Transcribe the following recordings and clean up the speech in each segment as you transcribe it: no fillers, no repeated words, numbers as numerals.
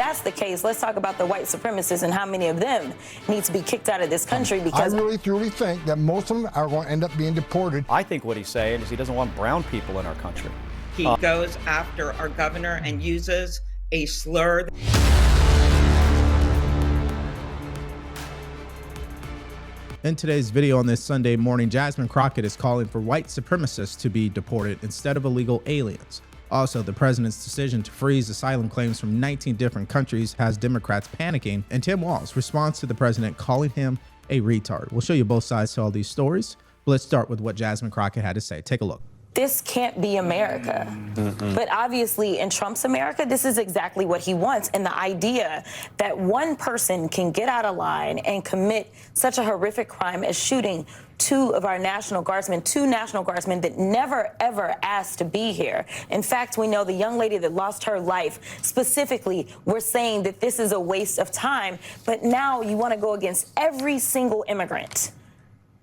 that's the case, let's talk about the white supremacists and how many of them need to be kicked out of this country because I really truly think that most of them are going to end up being deported. I think what he's saying is he doesn't want brown people in our country. He goes after our governor and uses a slur. In today's video on this Sunday morning, Jasmine Crockett is calling for white supremacists to be deported instead of illegal aliens. Also, the president's decision to freeze asylum claims from 19 different countries has Democrats panicking, and Tim Walz responds to the president calling him a retard. We'll show you both sides to all these stories. Let's start with what Jasmine Crockett had to say. Take a look. this can't be America. But obviously in Trump's America, this is exactly what he wants. And the idea that one person can get out of line and commit such a horrific crime as shooting two National Guardsmen that never, ever asked to be here. In fact, we know the young lady that lost her life, specifically, we're saying that this is a waste of time, but now you want to go against every single immigrant.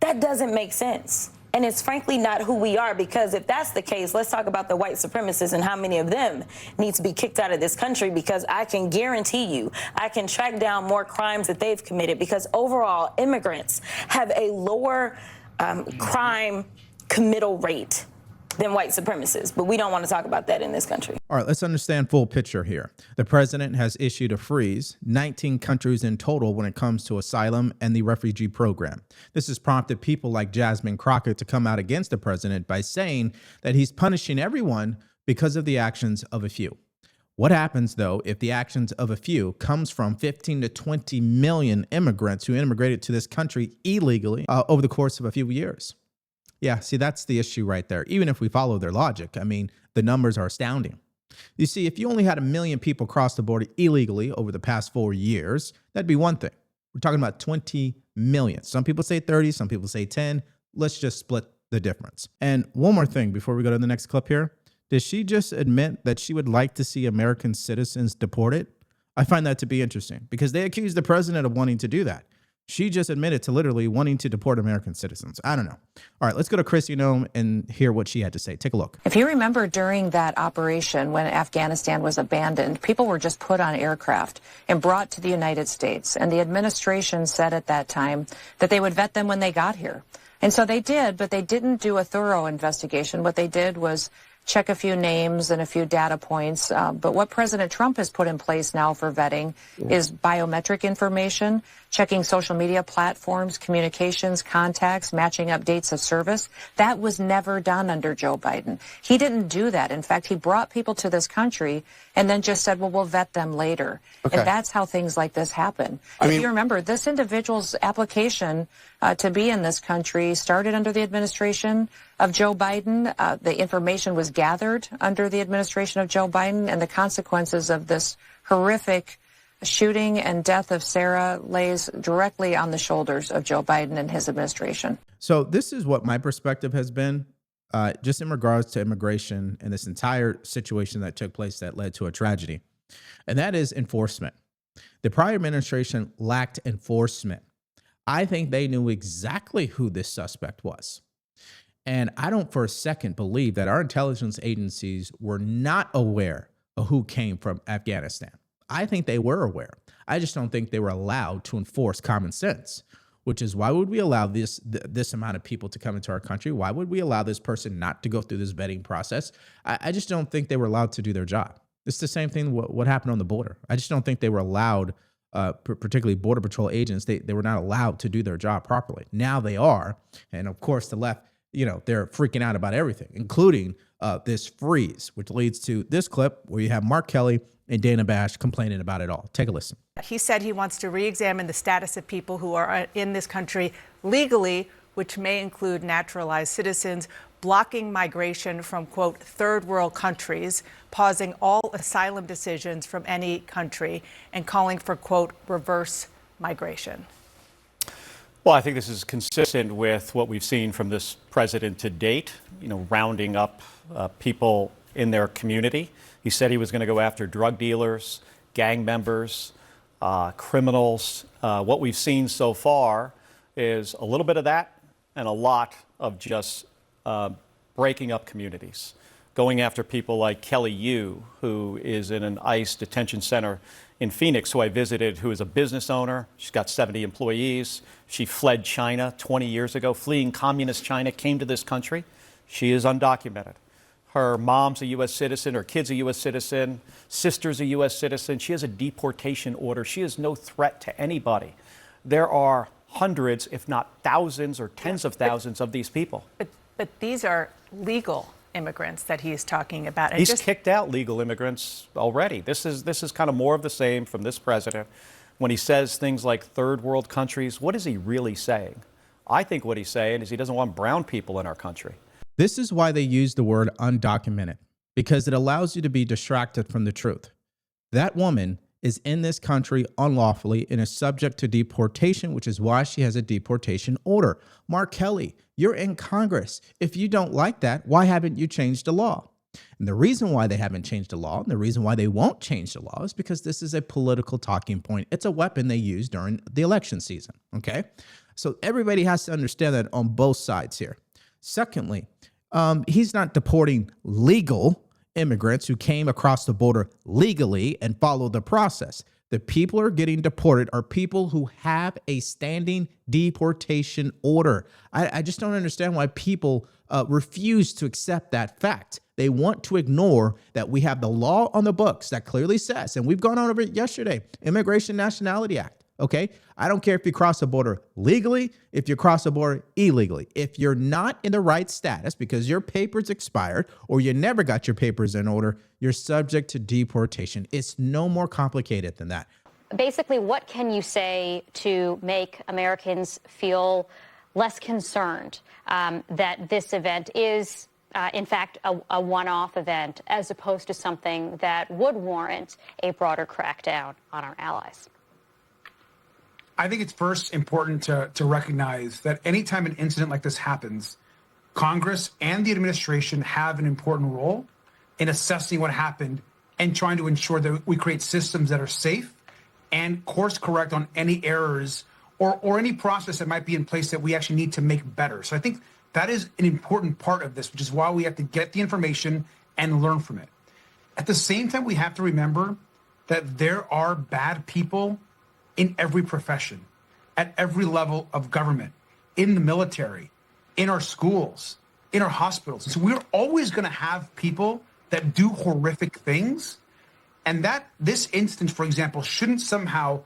That doesn't make sense. And it's frankly not who we are, because if that's the case, let's talk about the white supremacists and how many of them need to be kicked out of this country, because I can guarantee you, I can track down more crimes that they've committed, because overall immigrants have a lower crime committal rate than white supremacists. But we don't want to talk about that in this country. All right, let's understand full picture here. The president has issued a freeze, 19 countries in total when it comes to asylum and the refugee program. This has prompted people like Jasmine Crockett to come out against the president by saying that he's punishing everyone because of the actions of a few. What happens, though, if the actions of a few comes from 15 to 20 million immigrants who immigrated to this country illegally over the course of a few years? Yeah, see, that's the issue right there. Even if we follow their logic, I mean, the numbers are astounding. You see, if you only had 1 million people cross the border illegally over the past 4 years, that'd be one thing. We're talking about 20 million. Some people say 30, some people say 10. Let's just split the difference. And one more thing before we go to the next clip here. Did she just admit that she would like to see American citizens deported? I find that to be interesting, because they accuse the president of wanting to do that. She just admitted to literally wanting to deport American citizens. I don't know. All right, let's go to Chrissy Nome and hear what she had to say. Take a look. If you remember, during that operation when Afghanistan was abandoned, people were just put on aircraft and brought to the United States. And the administration said at that time that they would vet them when they got here. And so they did, but they didn't do a thorough investigation. What they did was check a few names and a few data points. But what President Trump has put in place now for vetting is biometric information, checking social media platforms, communications, contacts, matching up dates of service. That was never done under Joe Biden. He didn't do that. In fact, he brought people to this country and then just said, well, we'll vet them later. Okay. And that's how things like this happen. If you remember, this individual's application to be in this country started under the administration of Joe Biden. The information was gathered under the administration of Joe Biden, and the consequences of this horrific shooting and death of Sarah lays directly on the shoulders of Joe Biden and his administration. So this is what my perspective has been, just in regards to immigration and this entire situation that took place that led to a tragedy, and that is enforcement. The prior administration lacked enforcement. I think they knew exactly who this suspect was. And I don't for a second believe that our intelligence agencies were not aware of who came from Afghanistan. I think they were aware. I just don't think they were allowed to enforce common sense, which is why would we allow this amount of people to come into our country? Why would we allow this person not to go through this vetting process? I just don't think they were allowed to do their job. It's the same thing what happened on the border. I just don't think they were allowed, particularly Border Patrol agents, they were not allowed to do their job properly. Now they are. And of course, the left, they're freaking out about everything, including this freeze, which leads to this clip where you have Mark Kelly and Dana Bash complaining about it all. Take a listen. He said he wants to re-examine the status of people who are in this country legally, which may include naturalized citizens, blocking migration from, quote, third world countries, pausing all asylum decisions from any country, and calling for, quote, reverse migration. Well, I think this is consistent with what we've seen from this president to date, rounding up people in their community. He said he was going to go after drug dealers, gang members, criminals. What we've seen so far is a little bit of that and a lot of just breaking up communities, going after people like Kelly Yu, who is in an ICE detention center in Phoenix who I visited who is a business owner. She's got 70 employees. She fled China 20 years ago, fleeing communist China, came to this country. She is undocumented. Her mom's a U.S. citizen, her kid's a U.S. citizen, sister's a U.S. citizen. She has a deportation order. She is no threat to anybody. There are hundreds, if not thousands or tens of thousands of these people. But these are legal immigrants that he's talking about. And He's kicked out legal immigrants already. This is kind of more of the same from this president. When he says things like third world countries, what is he really saying? I think what he's saying is he doesn't want brown people in our country. This is why they use the word undocumented, because it allows you to be distracted from the truth. That woman is in this country unlawfully and is subject to deportation, which is why she has a deportation order. Mark Kelly, you're in Congress. If you don't like that, why haven't you changed the law? And the reason why they haven't changed the law, and the reason why they won't change the law, is because this is a political talking point. It's a weapon they use during the election season, okay? So everybody has to understand that on both sides here. Secondly, he's not deporting legal immigrants who came across the border legally and followed the process. The people who are getting deported are people who have a standing deportation order. I just don't understand why people refuse to accept that fact. They want to ignore that we have the law on the books that clearly says, and we've gone over it yesterday, Immigration Nationality Act. Okay, I don't care if you cross the border legally, if you cross the border illegally. If you're not in the right status because your papers expired or you never got your papers in order, you're subject to deportation. It's no more complicated than that. Basically, what can you say to make Americans feel less concerned that this event is, in fact, a one-off event as opposed to something that would warrant a broader crackdown on our allies? I think it's first important to recognize that anytime an incident like this happens, Congress and the administration have an important role in assessing what happened and trying to ensure that we create systems that are safe and course correct on any errors or any process that might be in place that we actually need to make better. So I think that is an important part of this, which is why we have to get the information and learn from it. At the same time, we have to remember that there are bad people in every profession, at every level of government, in the military, in our schools, in our hospitals. And so we're always going to have people that do horrific things. And that this instance, for example, shouldn't somehow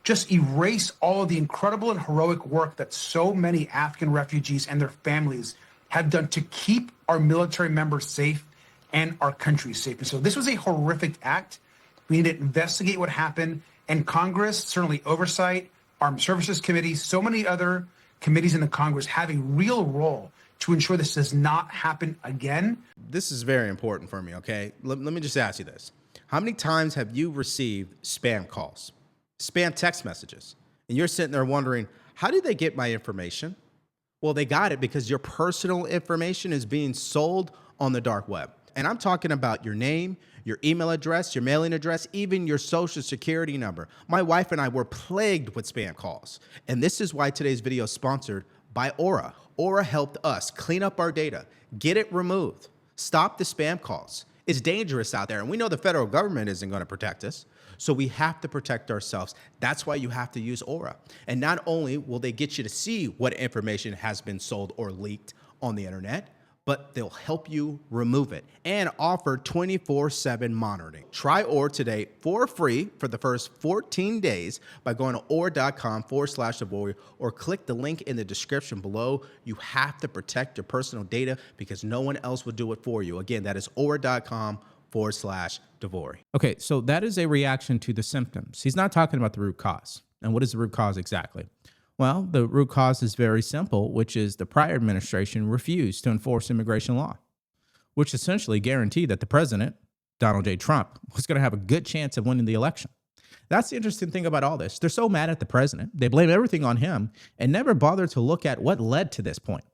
just erase all of the incredible and heroic work that so many Afghan refugees and their families have done to keep our military members safe and our country safe. And so this was a horrific act. We need to investigate what happened. And Congress, certainly oversight, Armed Services Committee, so many other committees in the Congress have a real role to ensure this does not happen again. This is very important for me, okay? Let me just ask you this. How many times have you received spam calls, spam text messages, and you're sitting there wondering, how did they get my information? Well, they got it because your personal information is being sold on the dark web. And I'm talking about your name, your email address, your mailing address, even your social security number. My wife and I were plagued with spam calls. And this is why today's video is sponsored by Aura. Aura helped us clean up our data, get it removed, stop the spam calls. It's dangerous out there. And we know the federal government isn't going to protect us. So we have to protect ourselves. That's why you have to use Aura. And not only will they get you to see what information has been sold or leaked on the internet, but they'll help you remove it and offer 24/7 monitoring. Try Aura today for free for the first 14 days by going to aura.com/Devory or click the link in the description below. You have to protect your personal data because no one else will do it for you. Again, that is aura.com/Devory. Okay, so that is a reaction to the symptoms. He's not talking about the root cause. And what is the root cause exactly? Well, the root cause is very simple, which is the prior administration refused to enforce immigration law, which essentially guaranteed that the president, Donald J. Trump, was going to have a good chance of winning the election. That's the interesting thing about all this. They're so mad at the president. They blame everything on him and never bother to look at what led to this point.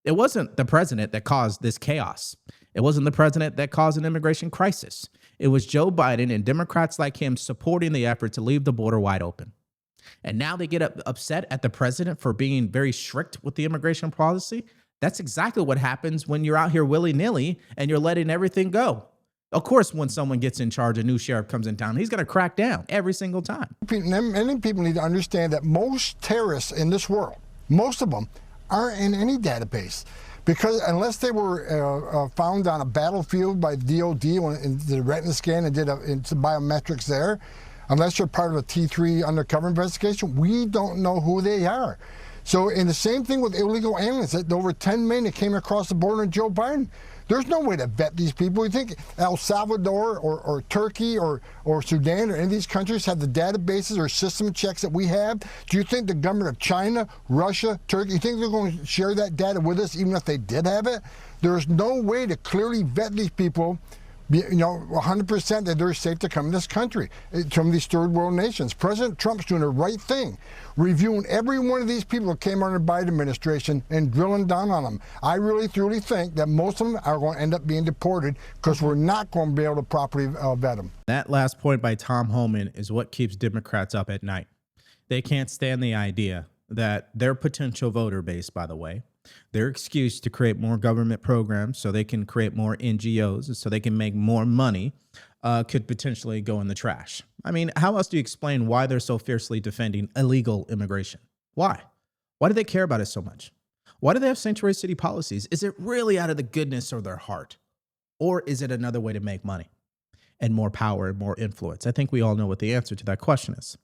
It wasn't the president that caused this chaos. It wasn't the president that caused an immigration crisis. It was Joe Biden and Democrats like him supporting the effort to leave the border wide open. And now they get upset at the president for being very strict with the immigration policy. That's exactly what happens when you're out here willy-nilly and you're letting everything go. Of course, when someone gets in charge, a new sheriff comes in town, he's going to crack down every single time. Many people need to understand that most terrorists in this world, most of them, aren't in any database. Because unless they were found on a battlefield by DOD when did a retina scan and did some biometrics there, unless you're part of a T3 undercover investigation, we don't know who they are. So, and the same thing with illegal aliens, that over 10 million that came across the border in Joe Biden. There's no way to vet these people. You think El Salvador or Turkey or Sudan or any of these countries have the databases or system checks that we have? Do you think the government of China, Russia, Turkey, you think they're going to share that data with us even if they did have it? There's no way to clearly vet these people, 100% that they're safe to come in this country from these third world nations. President Trump's doing the right thing, reviewing every one of these people that came under the Biden administration and drilling down on them. I really, truly think that most of them are going to end up being deported because we're not going to be able to properly vet them. That last point by Tom Homan is what keeps Democrats up at night. They can't stand the idea that their potential voter base, by the way, their excuse to create more government programs so they can create more NGOs, so they can make more money, could potentially go in the trash. I mean, how else do you explain why they're so fiercely defending illegal immigration? Why? Why do they care about it so much? Why do they have sanctuary city policies? Is it really out of the goodness of their heart? Or is it another way to make money and more power and more influence? I think we all know what the answer to that question is.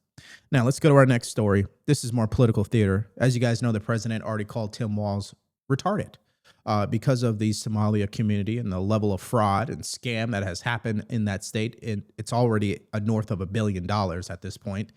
Now, let's go to our next story. This is more political theater. As you guys know, the president already called Tim Walz retarded because of the Somalia community and the level of fraud and scam that has happened in that state. It's already north of $1 billion at this point.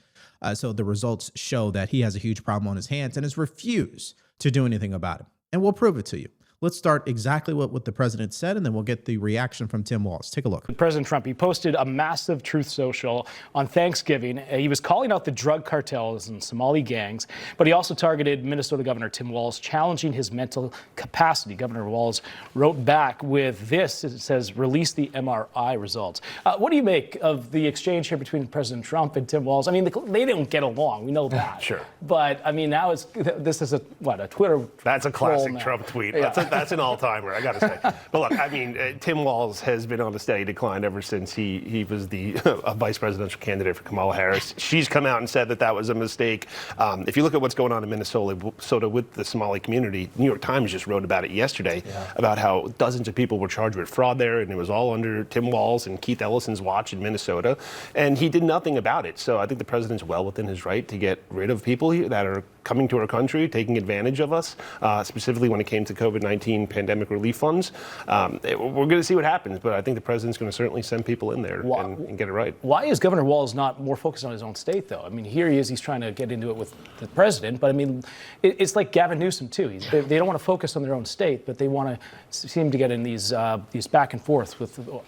So the results show that he has a huge problem on his hands and has refused to do anything about it. And we'll prove it to you. Let's start exactly what the president said, and then we'll get the reaction from Tim Walz. Take a look. President Trump, he posted a massive Truth Social on Thanksgiving. He was calling out the drug cartels and Somali gangs, but he also targeted Minnesota Governor Tim Walz, challenging his mental capacity. Governor Walz wrote back with this. It says, release the MRI results. What do you make of the exchange here between President Trump and Tim Walz? I mean, they didn't get along. We know that. Sure. But, I mean, now this is a Twitter That's a classic now. Trump tweet. Yeah. That's an all-timer, I got to say. But look, I mean, Tim Walz has been on a steady decline ever since he was the vice presidential candidate for Kamala Harris. She's come out and said that was a mistake. If you look at what's going on in Minnesota with the Somali community, New York Times just wrote about it yesterday, about how dozens of people were charged with fraud there, and it was all under Tim Walz and Keith Ellison's watch in Minnesota, and he did nothing about it. So I think the president's well within his right to get rid of people that are coming to our country, taking advantage of us, specifically when it came to COVID-19 pandemic relief funds. We're going to see what happens, but I think the president's going to certainly send people in there and get it right. Why is Governor Walz not more focused on his own state, though? I mean, here he is, he's trying to get into it with the president, but I mean, it's like Gavin Newsom, too. They don't want to focus on their own state, but they want to seem to get in these back and forth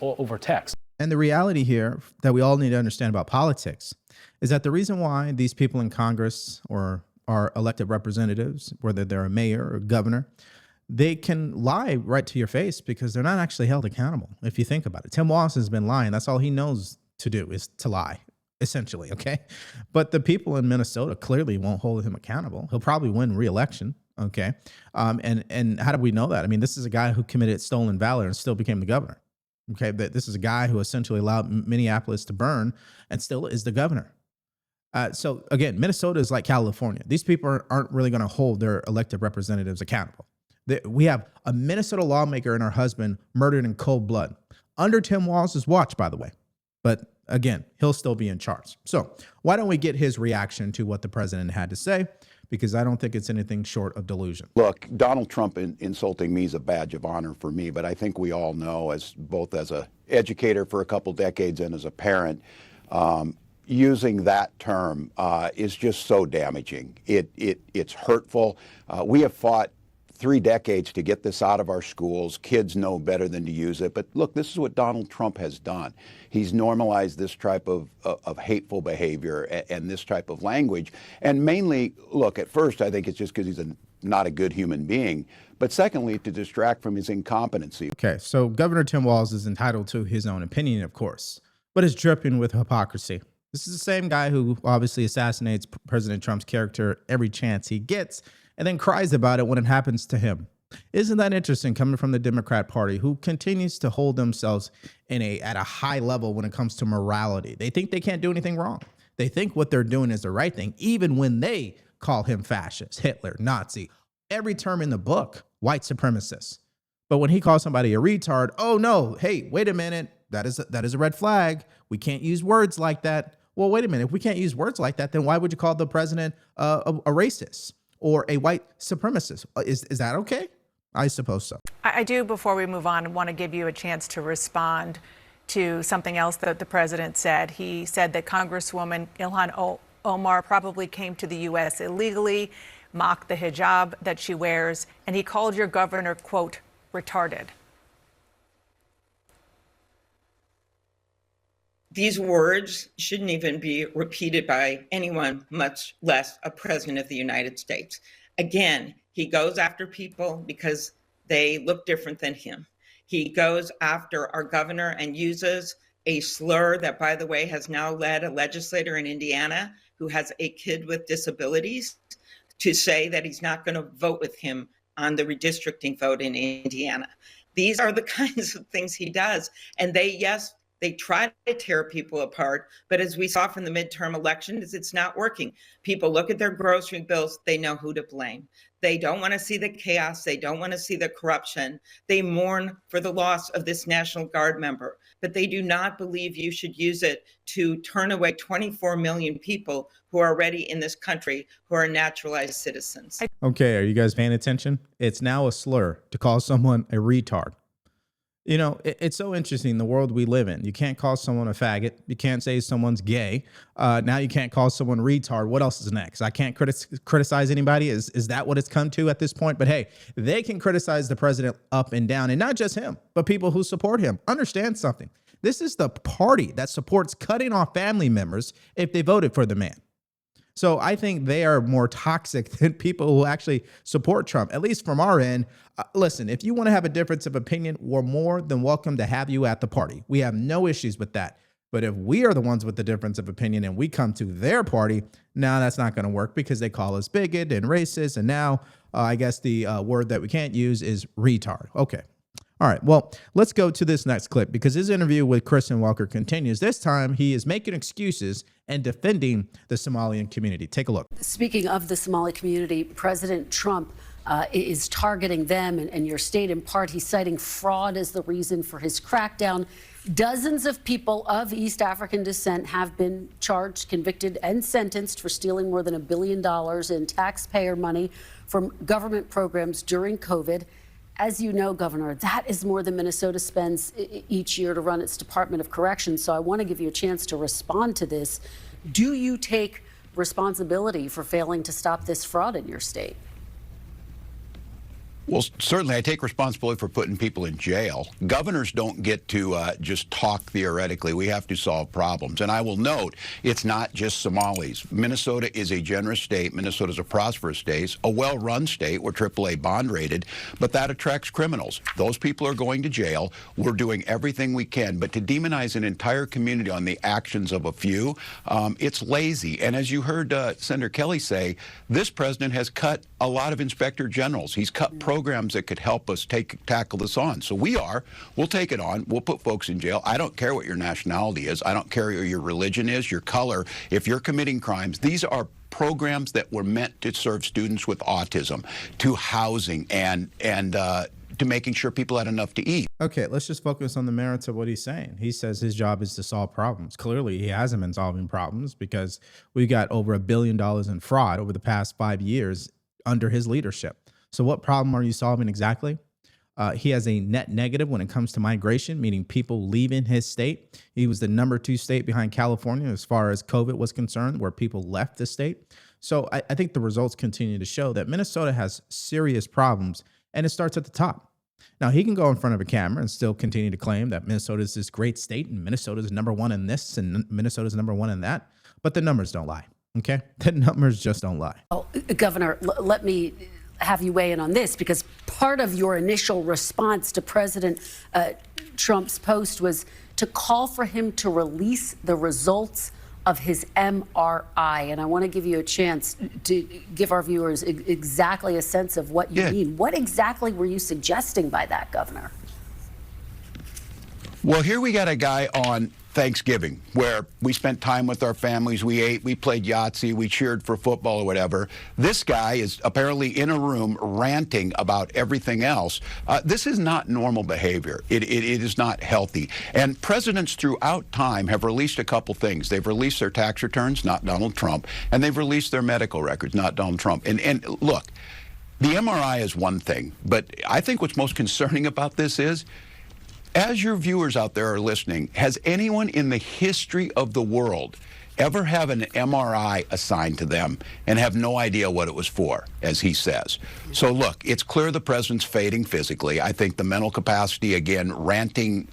over text. And the reality here that we all need to understand about politics is that the reason why these people in Congress or are elected representatives, whether they're a mayor or governor, they can lie right to your face because they're not actually held accountable. If you think about it, Tim Walz has been lying. That's all he knows to do is to lie, essentially. Okay. But the people in Minnesota clearly won't hold him accountable. He'll probably win re-election. Okay. And how do we know that? I mean, this is a guy who committed stolen valor and still became the governor. Okay. But this is a guy who essentially allowed Minneapolis to burn and still is the governor. So again, Minnesota is like California. These people aren't really going to hold their elected representatives accountable. We have a Minnesota lawmaker and her husband murdered in cold blood under Tim Walz's watch, by the way. But again, he'll still be in charge. So why don't we get his reaction to what the president had to say? Because I don't think it's anything short of delusion. Look, Donald Trump insulting me is a badge of honor for me, but I think we all know, as both as an educator for a couple decades and as a parent, using that term is just so damaging. It's hurtful. We have fought 3 decades to get this out of our schools. Kids know better than to use it. But look, this is what Donald Trump has done. He's normalized this type of hateful behavior and this type of language. And mainly, look, at first, I think it's just because he's not a good human being. But secondly, to distract from his incompetency. Okay, so Governor Tim Walz is entitled to his own opinion, of course, but it's dripping with hypocrisy. This is the same guy who obviously assassinates President Trump's character every chance he gets and then cries about it when it happens to him. Isn't that interesting coming from the Democrat Party, who continues to hold themselves at a high level when it comes to morality? They think they can't do anything wrong. They think what they're doing is the right thing, even when they call him fascist, Hitler, Nazi, every term in the book, white supremacist. But when he calls somebody a retard, oh no, hey, wait a minute, that is a red flag. We can't use words like that. Well, wait a minute, if we can't use words like that, then why would you call the president a racist or a white supremacist? Is that okay? I suppose so. I do, before we move on, want to give you a chance to respond to something else that the president said. He said that Congresswoman Ilhan Omar probably came to the U.S. illegally, mocked the hijab that she wears, and he called your governor, quote, retarded. These words shouldn't even be repeated by anyone, much less a president of the United States. Again, he goes after people because they look different than him. He goes after our governor and uses a slur that, by the way, has now led a legislator in Indiana who has a kid with disabilities to say that he's not going to vote with him on the redistricting vote in Indiana. These are the kinds of things he does. And they try to tear people apart, but as we saw from the midterm elections, it's not working. People look at their grocery bills, they know who to blame. They don't want to see the chaos. They don't want to see the corruption. They mourn for the loss of this National Guard member, but they do not believe you should use it to turn away 24 million people who are already in this country, who are naturalized citizens. Okay, are you guys paying attention? It's now a slur to call someone a retard. You know, it's so interesting, the world we live in. You can't call someone a faggot. You can't say someone's gay. Now you can't call someone retard. What else is next? I can't criticize anybody. Is that what it's come to at this point? But hey, they can criticize the president up and down, and not just him, but people who support him. Understand something. This is the party that supports cutting off family members if they voted for the man. So I think they are more toxic than people who actually support Trump, at least from our end. Listen, if you want to have a difference of opinion, we're more than welcome to have you at the party. We have no issues with that. But if we are the ones with the difference of opinion and we come to their party, now that's not going to work because they call us bigot and racist. And now I guess the word that we can't use is retard. Okay. All right, well, let's go to this next clip because his interview with Kristen Welker continues. This time, he is making excuses and defending the Somalian community. Take a look. Speaking of the Somali community, President Trump is targeting them and your state in part. He's citing fraud as the reason for his crackdown. Dozens of people of East African descent have been charged, convicted, and sentenced for stealing more than $1 billion in taxpayer money from government programs during COVID. As you know, Governor, that is more than Minnesota spends each year to run its Department of Corrections. So I want to give you a chance to respond to this. Do you take responsibility for failing to stop this fraud in your state? Well, certainly I take responsibility for putting people in jail. Governors don't get to just talk theoretically. We have to solve problems. And I will note, it's not just Somalis. Minnesota is a generous state. Minnesota is a prosperous state, a well-run state. We're AAA bond rated, but that attracts criminals. Those people are going to jail. We're doing everything we can. But to demonize an entire community on the actions of a few, it's lazy. And as you heard Senator Kelly say, this president has cut a lot of inspector generals. He's cut programs that could help us tackle this on. So we'll take it on. We'll put folks in jail. I don't care what your nationality is. I don't care what your religion is, your color. If you're committing crimes, these are programs that were meant to serve students with autism, to housing, and to making sure people had enough to eat. Okay, let's just focus on the merits of what he's saying. He says his job is to solve problems. Clearly, he hasn't been solving problems because we got over $1 billion in fraud over the past 5 years under his leadership. So what problem are you solving exactly? He has a net negative when it comes to migration, meaning people leaving his state. He was the #2 state behind California as far as COVID was concerned, where people left the state. So I think the results continue to show that Minnesota has serious problems, and it starts at the top. Now, he can go in front of a camera and still continue to claim that Minnesota is this great state and Minnesota is #1 in this and Minnesota is #1 in that, but the numbers don't lie, okay? The numbers just don't lie. Oh, Governor, let me have you weigh in on this, because part of your initial response to President Trump's post was to call for him to release the results of his MRI. And I want to give you a chance to give our viewers exactly a sense of what you mean. What exactly were you suggesting by that, Governor? Well, here we got a guy on Thanksgiving where we spent time with our families, we ate, we played Yahtzee, we cheered for football or whatever. This guy is apparently in a room ranting about everything else. This is not normal behavior. It is not healthy. And presidents throughout time have released a couple things. They've released their tax returns, not Donald Trump, and they've released their medical records, not Donald Trump. And look, the MRI is one thing, but I think what's most concerning about this is, as your viewers out there are listening, has anyone in the history of the world ever have an MRI assigned to them and have no idea what it was for, as he says? So look, it's clear the president's fading physically. I think the mental capacity, again, ranting,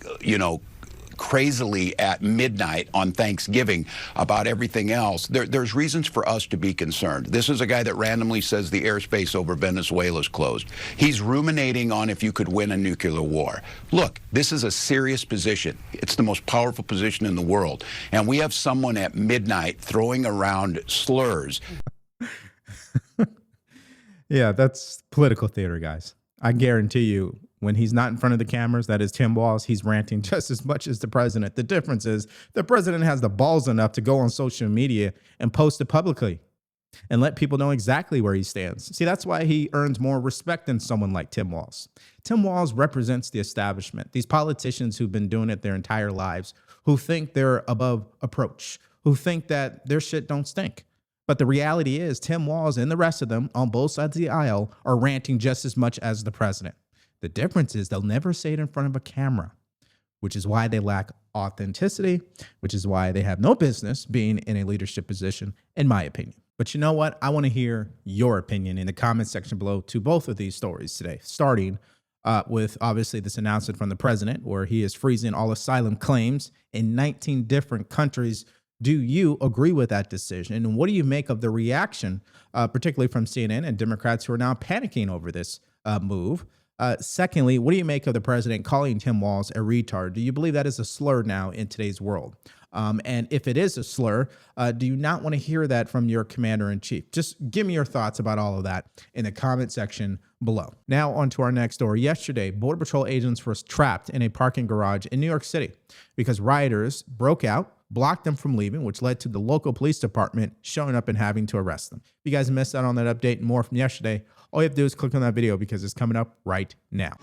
crazily at midnight on Thanksgiving about everything else, there's reasons for us to be concerned. This is a guy that randomly says the airspace over Venezuela is closed. He's ruminating on if you could win a nuclear war. Look, this is a serious position. It's the most powerful position in the world. And we have someone at midnight throwing around slurs. Yeah, that's political theater, guys. I guarantee you, when he's not in front of the cameras, that is Tim Walz, he's ranting just as much as the president. The difference is the president has the balls enough to go on social media and post it publicly and let people know exactly where he stands. See, that's why he earns more respect than someone like Tim Walz. Tim Walz represents the establishment, these politicians who've been doing it their entire lives, who think they're above approach, who think that their shit don't stink. But the reality is Tim Walz and the rest of them on both sides of the aisle are ranting just as much as the president. The difference is they'll never say it in front of a camera, which is why they lack authenticity, which is why they have no business being in a leadership position, in my opinion. But you know what? I want to hear your opinion in the comment section below to both of these stories today, starting with obviously this announcement from the president where he is freezing all asylum claims in 19 different countries. Do you agree with that decision? And what do you make of the reaction, particularly from CNN and Democrats who are now panicking over this move? Secondly, what do you make of the president calling Tim Walz a retard? Do you believe that is a slur now in today's world? And if it is a slur, do you not want to hear that from your commander-in-chief? Just give me your thoughts about all of that in the comment section below. Now on to our next story. Yesterday, Border Patrol agents were trapped in a parking garage in New York City because rioters broke out, blocked them from leaving, which led to the local police department showing up and having to arrest them. If you guys missed out on that update and more from yesterday, all you have to do is click on that video because it's coming up right now.